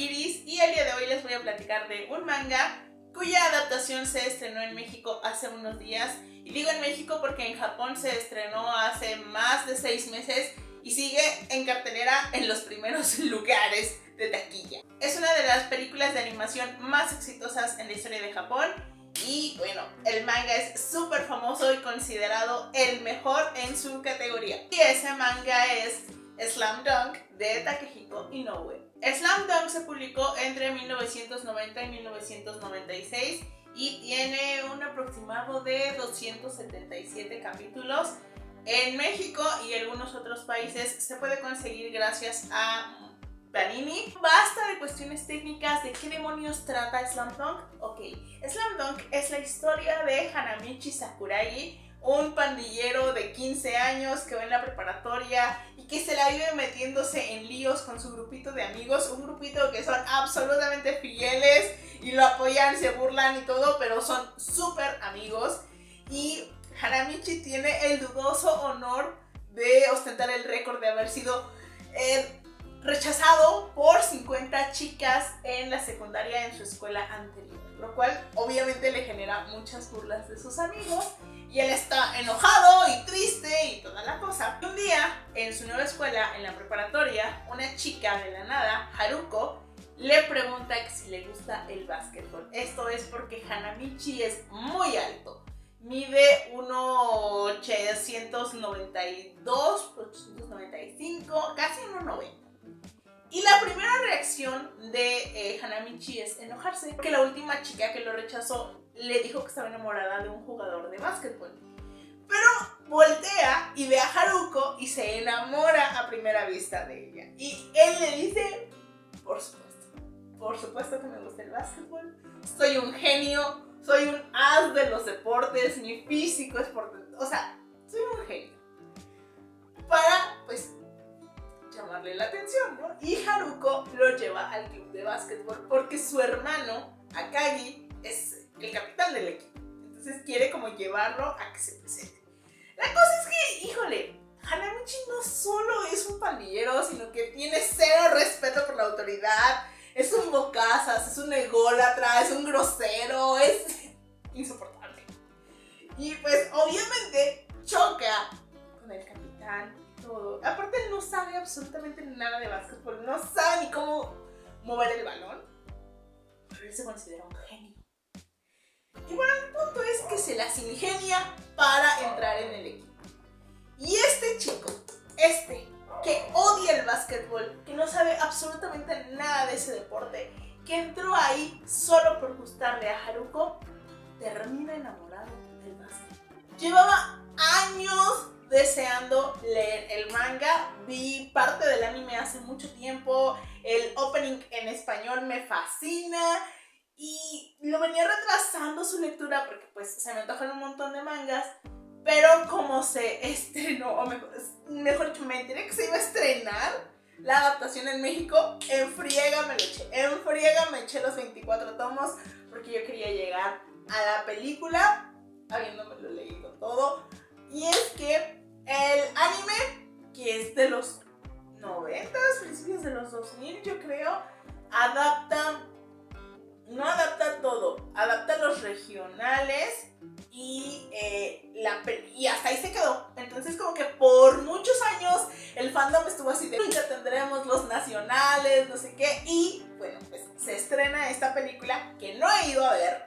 Iris y el día de hoy les voy a platicar de un manga cuya adaptación se estrenó en México hace unos días. Y digo en México porque en Japón se estrenó hace más de 6 meses y sigue en cartelera en los primeros lugares de taquilla. Es una de las películas de animación más exitosas en la historia de Japón. Y bueno, el manga es súper famoso y considerado el mejor en su categoría. Y ese manga es Slam Dunk de Takehiko Inoue. Slam Dunk se publicó entre 1990 y 1996 y tiene un aproximado de 277 capítulos. En México y algunos otros países se puede conseguir gracias a Panini. Basta de cuestiones técnicas de qué demonios trata Slam Dunk. Ok, Slam Dunk es la historia de Hanamichi Sakuragi, un pandillero de 15 años que va en la preparatoria y que se la vive metiéndose en líos con su grupito de amigos, un grupito que son absolutamente fieles y lo apoyan, se burlan y todo, pero son súper amigos. Y Hanamichi tiene el dudoso honor de ostentar el récord de haber sido rechazado por 50 chicas en la secundaria en su escuela anterior, lo cual obviamente le genera muchas burlas de sus amigos y él está enojado y triste y toda la cosa. Un día en su nueva escuela, en la preparatoria, una chica de la nada, Haruko, le pregunta que si le gusta el básquetbol. Esto es porque Hanamichi es muy alto. Mide 1,892, 895, casi 1,90. Y la primera reacción de Hanamichi es enojarse, porque la última chica que lo rechazó le dijo que estaba enamorada de un jugador de básquetbol. Pero voltea y ve a Haruko y se enamora a primera vista de ella. Y él le dice, por supuesto que me gusta el básquetbol, soy un genio, soy un as de los deportes, mi físico es o sea, soy un genio. Para, pues, llamarle la atención, ¿no? Y Haruko lo lleva al club de básquetbol porque su hermano, Akagi, es el capitán del equipo. Entonces quiere como llevarlo a que se presente. La cosa es que, híjole, Hanamichi no solo es un pandillero, sino que tiene cero respeto por la autoridad. Es un bocazas, es un ególatra, es un grosero, es insoportable. Y pues obviamente choca con el capitán y todo. Aparte no sabe absolutamente nada de básquetbol, no sabe ni cómo mover el balón. Pero él se considera un genio. Y bueno, el punto es que se las ingenia para entrar en el equipo. Y este chico, que odia el básquetbol, que no sabe absolutamente nada de ese deporte, que entró ahí solo por gustarle a Haruko, termina enamorado del básquetbol. Llevaba años deseando leer el manga, vi parte del anime hace mucho tiempo, el opening en español me fascina y lo venía retrasando su lectura porque pues se me antojan un montón de mangas. Pero como se estrenó, o mejor dicho, me enteré que se iba a estrenar la adaptación en México, en friega me eché los 24 tomos porque yo quería llegar a la película habiéndomelo leído todo. Y es que el anime, que es de los 90, principios de los 2000 yo creo, no adapta todo, adapta los regionales y hasta ahí se quedó. Entonces como que por muchos años el fandom estuvo así de nunca tendremos los nacionales, no sé qué. Y bueno, pues se estrena esta película que no he ido a ver.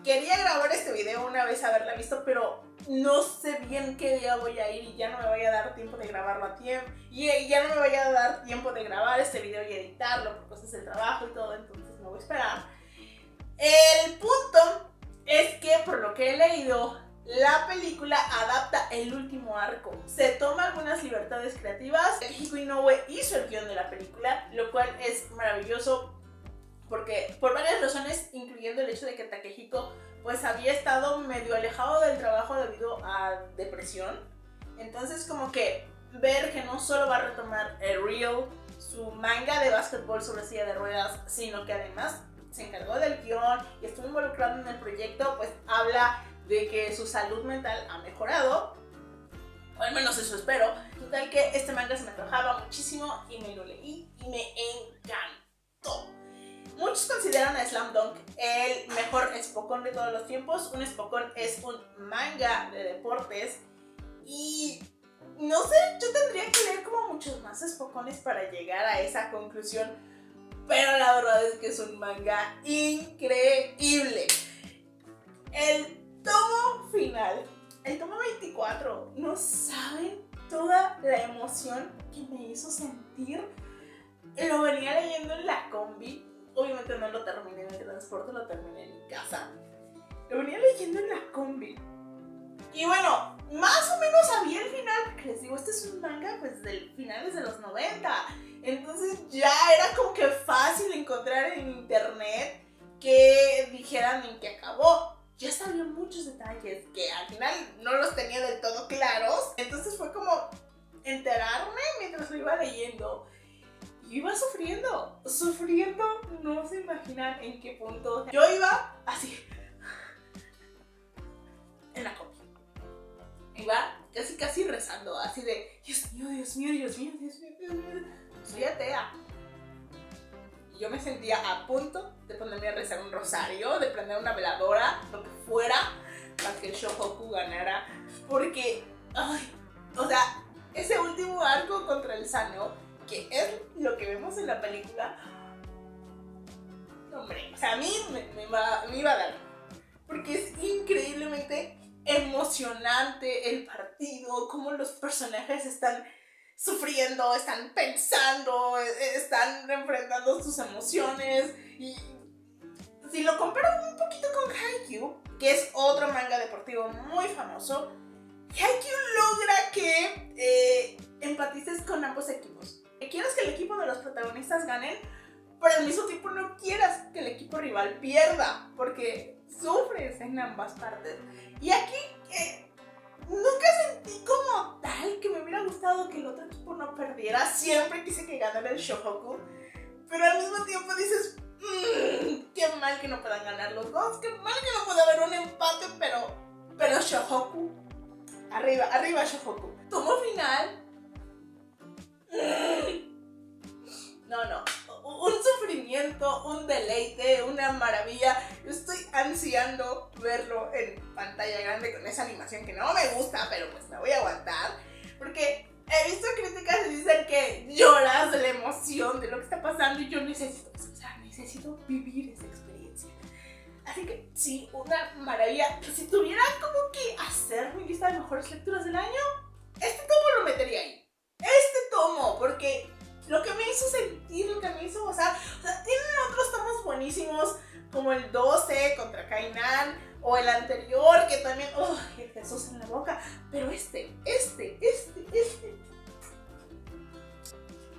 Quería grabar este video una vez haberla visto, pero no sé bien qué día voy a ir y ya no me vaya a dar tiempo de grabarlo a tiempo. Y ya no me vaya a dar tiempo de grabar este video y editarlo por cosas del trabajo y todo, entonces me voy a esperar. El punto es que, por lo que he leído, la película adapta el último arco. Se toma algunas libertades creativas. Takehiko Inoue hizo el guión de la película, lo cual es maravilloso porque por varias razones, incluyendo el hecho de que Takehiko pues había estado medio alejado del trabajo debido a depresión. Entonces como que ver que no solo va a retomar el Real, su manga de básquetbol sobre silla de ruedas, sino que además se encargó del guión y estuvo involucrado en el proyecto, pues habla de que su salud mental ha mejorado, o al menos eso espero. Total que este manga se me antojaba muchísimo y me lo leí y me encantó. Slam Dunk el mejor Spokon de todos los tiempos. Un Spokon es un manga de deportes y no sé, yo tendría que leer como muchos más Spokones para llegar a esa conclusión, pero la verdad es que es un manga increíble. El tomo final, el tomo 24, no saben toda la emoción que me hizo sentir. Lo venía leyendo en la combi, obviamente no lo terminé en el transporte, lo terminé en mi casa. Lo venía leyendo en la combi. Y bueno, más o menos sabía el final, porque les digo, este es un manga pues del finales de los 90. Entonces ya era como que fácil encontrar en internet que dijeran en qué acabó. Ya sabía muchos detalles que al final no los tenía del todo claros. Entonces fue como enterarme mientras lo iba leyendo. Y iba sufriendo, no se imaginan en qué punto. Yo iba así, en la copia. Iba casi rezando, así de, Dios mío, soy atea. Y yo me sentía a punto de ponerme a rezar un rosario, de prender una veladora, lo que fuera, para que el Shohoku ganara. Porque, o sea, ese último arco contra el Sano, que es lo que vemos en la película, hombre, o sea, a mí me iba a dar. Porque es increíblemente emocionante el partido, cómo los personajes están sufriendo, están pensando, están enfrentando sus emociones. Y si lo comparo un poquito con Haikyuu, que es otro manga deportivo muy famoso, Haikyuu logra que empatices con ambos equipos. Que quieras que el equipo de los protagonistas ganen, pero al mismo tiempo no quieras que el equipo rival pierda, porque sufres en ambas partes. Y aquí nunca sentí como tal que me hubiera gustado que el otro equipo no perdiera. Siempre quise que ganara el Shohoku, pero al mismo tiempo dices, qué mal que no puedan ganar los dos, qué mal que no pueda haber un empate, pero Shohoku, arriba Shohoku. Tomo final. No, un sufrimiento, un deleite, una maravilla. Yo estoy ansiando verlo en pantalla grande con esa animación que no me gusta, pero pues me voy a aguantar, porque he visto críticas que dicen que lloras de la emoción de lo que está pasando y yo necesito vivir esa experiencia. Así que sí, una maravilla. Si tuviera como que hacer mi lista de mejores lecturas del año, este tomo lo metería ahí. Este tomo, porque lo que me hizo sentir, lo que me hizo gozar, o sea, tienen otros tomos buenísimos, como el 12 contra Kainan, o el anterior, que también, el Jesús en la boca, pero este,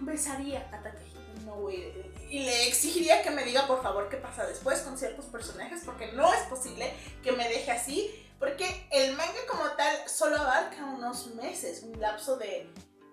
besaría a Takehiko Inoue y le exigiría que me diga por favor qué pasa después con ciertos personajes, porque no es posible que me deje así, porque el manga como tal solo abarca unos meses, un lapso de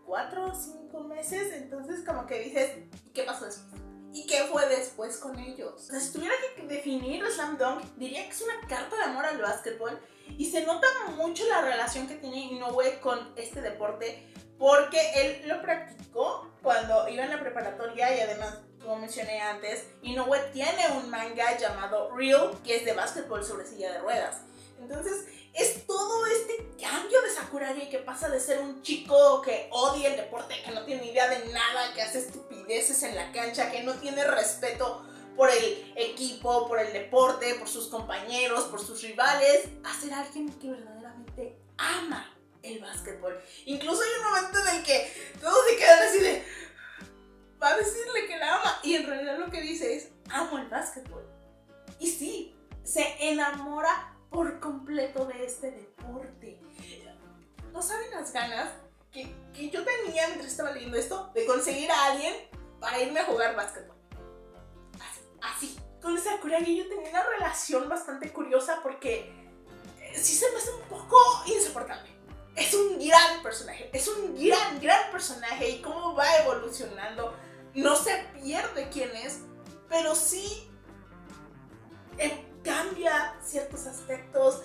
4 o 5 meses, entonces como que dices, ¿qué pasó después? ¿Y qué fue después con ellos? O sea, si tuviera que definir Slam Dunk, diría que es una carta de amor al básquetbol, y se nota mucho la relación que tiene Inoue con este deporte, porque él lo practicó cuando iba en la preparatoria y además, como mencioné antes, Inoue tiene un manga llamado Real, que es de básquetbol sobre silla de ruedas. Entonces, es todo este cambio de Sakuragi que pasa de ser un chico que odia el deporte, que no tiene idea de nada, que hace estupideces en la cancha, que no tiene respeto por el equipo, por el deporte, por sus compañeros, por sus rivales, a ser alguien que verdaderamente ama el básquetbol. Incluso hay un momento en el que todos se quedan así de, va a decirle que la ama, y en realidad lo que dice es, amo el básquetbol. Y sí, se enamora por completo de este deporte. No saben las ganas que yo tenía mientras estaba leyendo esto de conseguir a alguien para irme a jugar básquetbol. Así. Con Sakuragi yo tenía una relación bastante curiosa porque sí se me hace un poco insoportable. Es un gran personaje, gran personaje, y cómo va evolucionando. No se pierde quién es, pero sí cambia ciertos aspectos,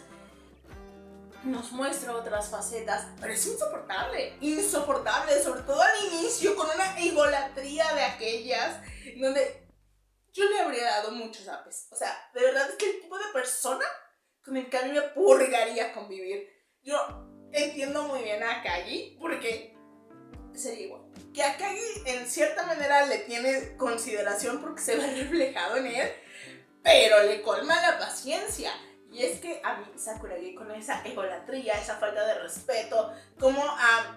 nos muestra otras facetas, pero es insoportable, sobre todo al inicio, con una idolatría de aquellas, donde yo le habría habría dado muchos apes. O sea, de verdad es que el tipo de persona con el que a mí me purgaría convivir. Yo entiendo muy bien a Akagi porque sería igual. Que Akagi en cierta manera le tiene consideración porque se ve reflejado en él, pero le colma la paciencia. Y es que a mí Sakuragi con esa egolatría, esa falta de respeto, como a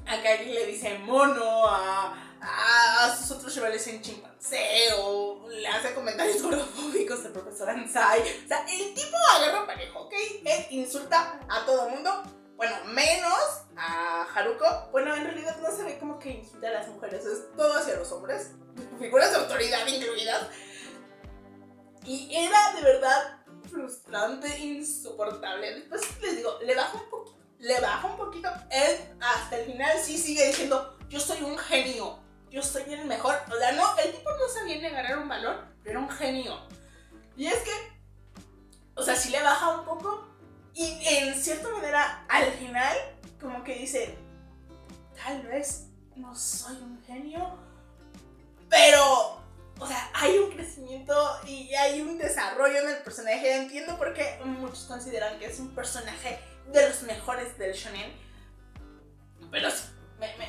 Akagi le dice mono, a sus otros rivales en chimpancé, o le hace comentarios gordofóbicos al profesor Ansai. O sea, el tipo agarra parejo, ¿ok? Él insulta a todo mundo, bueno, menos a Haruko. Bueno, en realidad no se ve como que insulta a las mujeres, es todo hacia los hombres, figuras de autoridad incluidas. Y era de verdad frustrante, insoportable. Después les digo, le baja un poquito. Él hasta el final sí sigue diciendo, yo soy un genio, yo soy el mejor. O sea, no, el tipo no sabía ni agarrar un balón, pero era un genio. Y es que, o sea, sí le baja un poco. Y en cierta manera, al final, como que dice, tal vez no soy un genio, pero, o sea, hay un crecimiento y hay un desarrollo en el personaje. Entiendo por qué muchos consideran que es un personaje de los mejores del shonen, pero sí,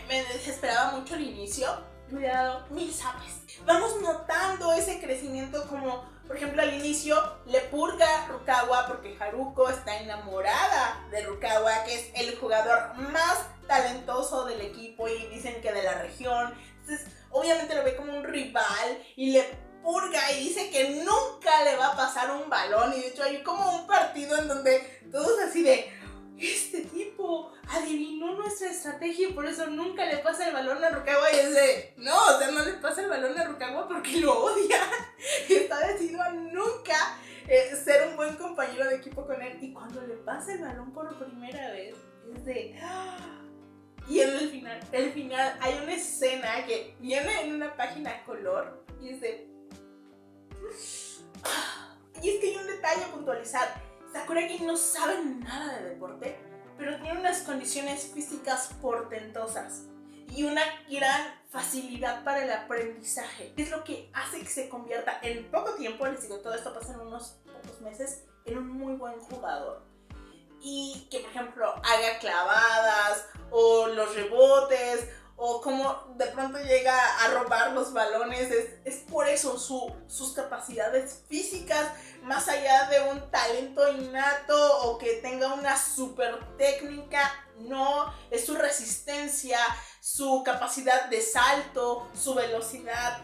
me desesperaba mucho al inicio. Me hubiera dado 1000 zapes. Vamos notando ese crecimiento, como por ejemplo al inicio le purga Rukawa porque Haruko está enamorada de Rukawa, que es el jugador más talentoso del equipo y dicen que de la región. Entonces obviamente lo ve como un rival y le purga y dice que nunca le va a pasar un balón. Y de hecho hay como un partido en donde todos así de, este tipo adivinó nuestra estrategia y por eso nunca le pasa el balón a Rukawa. Y es de, no, o sea, no le pasa el balón a Rukawa porque lo odia. Está decidido a nunca ser un buen compañero de equipo con él. Y cuando le pasa el balón por primera vez, es de... Y en el final hay una escena que viene en una página color y es de... Y es que hay un detalle a puntualizar. Sakuragi no sabe nada de deporte, pero tiene unas condiciones físicas portentosas y una gran facilidad para el aprendizaje. Es lo que hace que se convierta en poco tiempo, les digo, todo esto pasa en unos pocos meses, en un muy buen jugador. Y que, por ejemplo, haga clavadas o los rebotes o como de pronto llega a robar los balones. Es por eso sus capacidades físicas, más allá de un talento innato o que tenga una super técnica, no, es su resistencia, su capacidad de salto, su velocidad.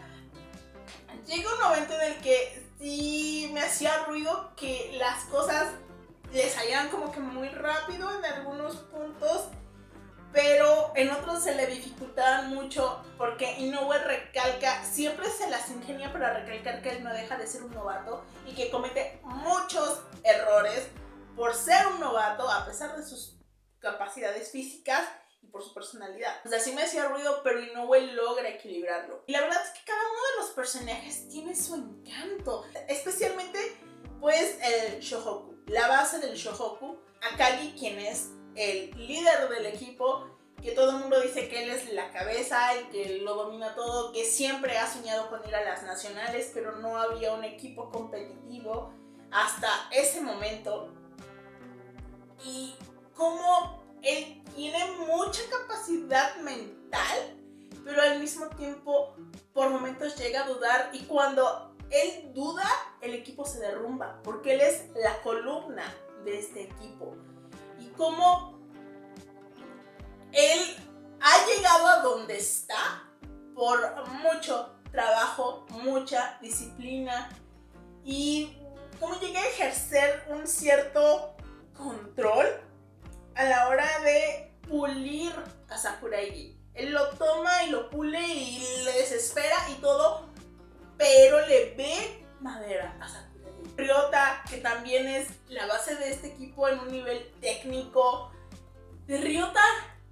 Llega un momento en el que sí me hacía ruido que las cosas le salían como que muy rápido en algunos puntos, pero en otros se le dificultaban mucho porque Inoue recalca, siempre se las ingenia para recalcar que él no deja de ser un novato y que comete muchos errores por ser un novato a pesar de sus capacidades físicas y por su personalidad. O sea, sí me hacía ruido, pero Inoue logra equilibrarlo. Y la verdad es que cada uno de los personajes tiene su encanto, especialmente pues el Shohoku, la base del Shohoku, Akagi, quien es el líder del equipo, que todo el mundo dice que él es la cabeza y que lo domina todo, que siempre ha soñado con ir a las nacionales, pero no había un equipo competitivo hasta ese momento. Y como él tiene mucha capacidad mental, pero al mismo tiempo por momentos llega a dudar, y cuando él duda, el equipo se derrumba, porque él es la columna de este equipo. Y como él ha llegado a donde está por mucho trabajo, mucha disciplina, y como llega a ejercer un cierto control a la hora de pulir a Sakuragi. Él lo toma y lo pule y le desespera y todo, pero le ve madera a Sakuragi. Ryota, que también es la base de este equipo en un nivel técnico. De Ryota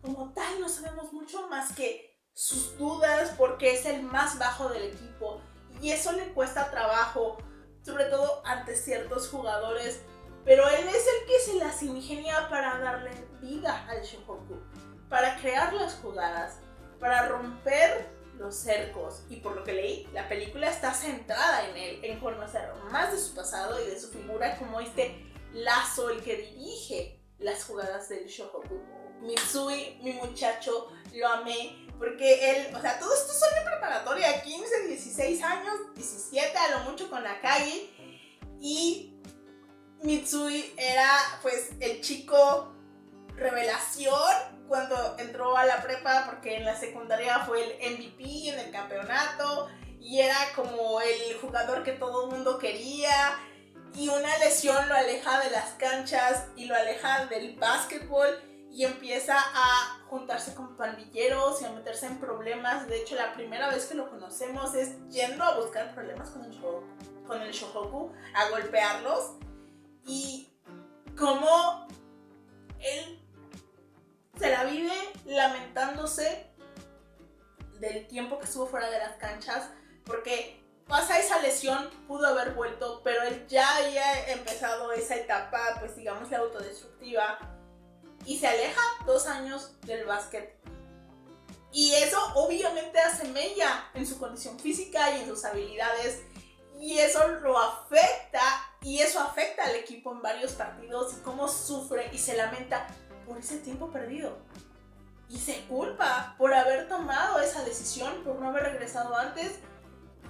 como tal no sabemos mucho más que sus dudas porque es el más bajo del equipo y eso le cuesta trabajo, sobre todo ante ciertos jugadores, pero él es el que se las ingenia para darle vida al Shohoku, para crear las jugadas, para romper los cercos, y por lo que leí, la película está centrada en él, en conocer más de su pasado y de su figura como este lazo, el que dirige las jugadas del Shohoku. Mitsui, mi muchacho, lo amé, porque él, o sea, todos estos son de preparatoria, 15, 16 años, 17 a lo mucho con Akagi, y Mitsui era pues el chico revelación cuando entró a la prepa, porque en la secundaria fue el MVP en el campeonato y era como el jugador que todo el mundo quería, y una lesión lo aleja de las canchas y lo aleja del básquetbol y empieza a juntarse con pandilleros y a meterse en problemas. De hecho, la primera vez que lo conocemos es yendo a buscar problemas con el Shohoku, a golpearlos, y como él se la vive lamentándose del tiempo que estuvo fuera de las canchas, porque pasa esa lesión, pudo haber vuelto, pero él ya había empezado esa etapa, pues digamos, la autodestructiva, y se aleja 2 años del básquet. Y eso obviamente hace mella en su condición física y en sus habilidades, y eso lo afecta, y eso afecta al equipo en varios partidos, y cómo sufre y se lamenta por ese tiempo perdido. Y se culpa por haber tomado esa decisión, por no haber regresado antes.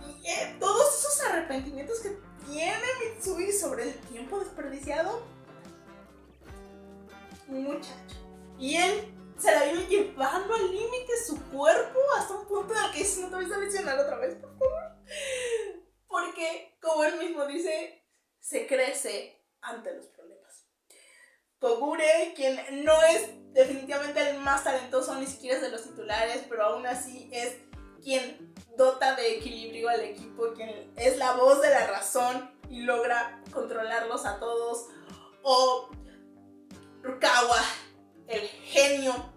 Y todos esos arrepentimientos que tiene Mitsui sobre el tiempo desperdiciado. Un muchacho. Y él se la vive llevando al límite su cuerpo hasta un punto en el que dice: no te vas a lesionar otra vez, por favor. Porque, como él mismo dice, se crece ante los problemas. Kogure, quien no es definitivamente el más talentoso, ni siquiera es de los titulares, pero aún así es quien dota de equilibrio al equipo, quien es la voz de la razón y logra controlarlos a todos. O Rukawa, el genio,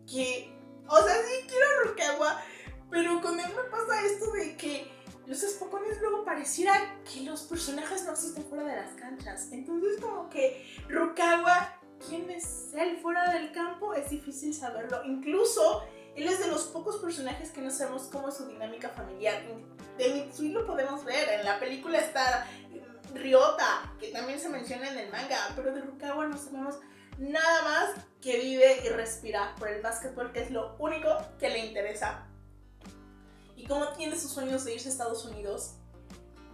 que, o sea, sí quiero a Rukawa, pero con él me pasa esto de que los espocones luego pareciera que los personajes no existen fuera de las canchas. Entonces como que Rukawa, ¿quién es él fuera del campo? Es difícil saberlo. Incluso él es de los pocos personajes que no sabemos cómo es su dinámica familiar. De Mitsui lo podemos ver, en la película está Ryota, que también se menciona en el manga, pero de Rukawa no sabemos nada más que vive y respira por el básquetbol, que es lo único que le interesa. Y cómo tiene sus sueños de irse a Estados Unidos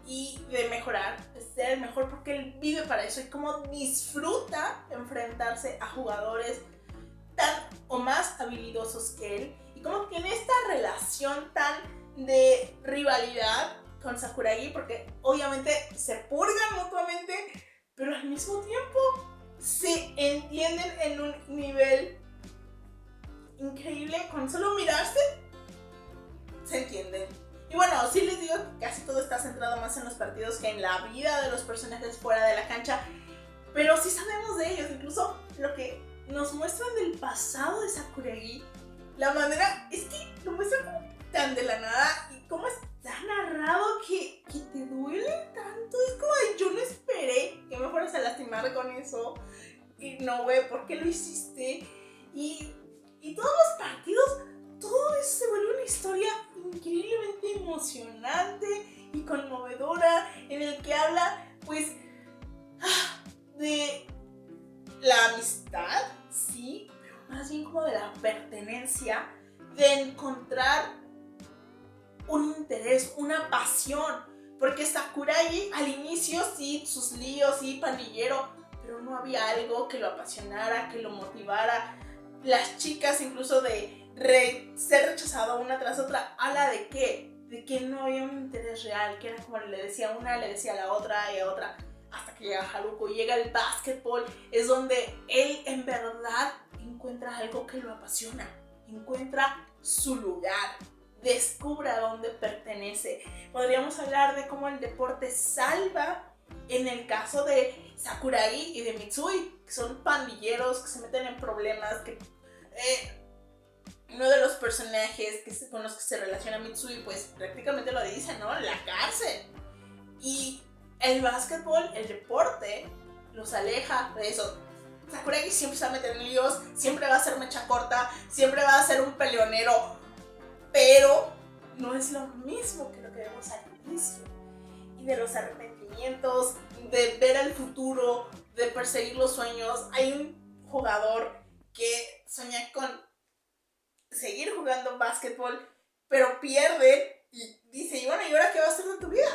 y de mejorar, de ser el mejor, porque él vive para eso, y cómo disfruta enfrentarse a jugadores tan o más habilidosos que él, y cómo tiene esta relación tan de rivalidad con Sakuragi, porque obviamente se purgan mutuamente, pero al mismo tiempo se entienden en un nivel increíble. Con solo mirarse se entienden. Y bueno, sí les digo que casi todo está centrado más en los partidos que en la vida de los personajes fuera de la cancha, pero sí sabemos de ellos, incluso lo que nos muestran del pasado de Sakuragi. La manera es que lo muestran como tan de la nada, y cómo está narrado que te duele tanto. Es como de: yo no esperé que me fueras a lastimar con eso, y no, güey, ¿por qué lo hiciste? Y todos los partidos, todo eso se vuelve una historia increíblemente emocionante y conmovedora, en el que habla pues de la amistad, sí, pero más bien como de la pertenencia, de encontrar un interés, una pasión, porque Sakuragi al inicio sí, sus líos, sí, pandillero, pero no había algo que lo apasionara, que lo motivara. Las chicas, incluso de ser rechazado una tras otra, ¿habla de qué? De que no había un interés real, que era como le decía una, le decía a la otra y a otra, hasta que llega Haruko, llega el básquetbol, es donde él en verdad encuentra algo que lo apasiona, encuentra su lugar, descubre a dónde pertenece. Podríamos hablar de cómo el deporte salva en el caso de Sakuragi y de Mitsui, que son pandilleros, que se meten en problemas, que uno de los personajes con los que se relaciona Mitsui, pues prácticamente lo dice, ¿no? La cárcel. Y el básquetbol, el deporte, los aleja de eso. Sakuragi siempre se va a meter en líos, siempre va a ser mecha corta, siempre va a ser un peleonero, pero no es lo mismo que lo que vemos al inicio. Y de los arrepentimientos, de ver el futuro, de perseguir los sueños. Hay un jugador que sueña con seguir jugando básquetbol, pero pierde y dice, y bueno, ¿y ahora qué va a hacer de tu vida?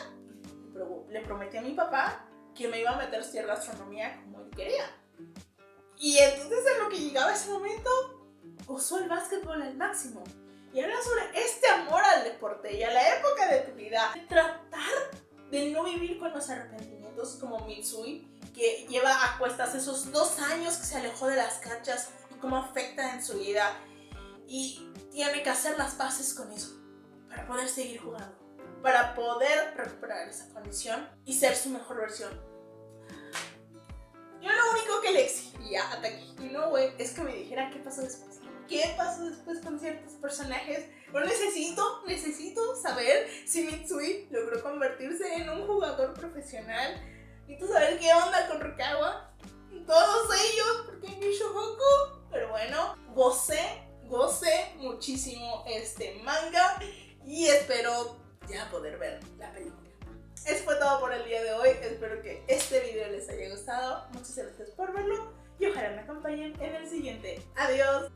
Le prometí a mi papá que me iba a meter a estudiar gastronomía como él quería. Y entonces en lo que llegaba ese momento, usó el básquetbol al máximo. Y habla sobre este amor al deporte y a la época de tu vida. Tratar de no vivir con los arrepentimientos como Mitsui, que lleva a cuestas esos 2 años que se alejó de las canchas y cómo afecta en su vida. Y tiene que hacer las paces con eso para poder seguir jugando, para poder recuperar esa condición y ser su mejor versión. Yo lo único que le exigiría a Takehiko Inoue es que me dijera qué pasó después. ¿Qué pasó después con ciertos personajes? Yo necesito saber si Mitsui logró convertirse en un jugador profesional. Necesito saber qué onda con Rukawa. Todos ellos, porque hay Shogoku. Pero bueno, gocé muchísimo este manga y espero ya poder ver la película. Eso fue todo por el día de hoy. Espero que este video les haya gustado. Muchas gracias por verlo y ojalá me acompañen en el siguiente. Adiós.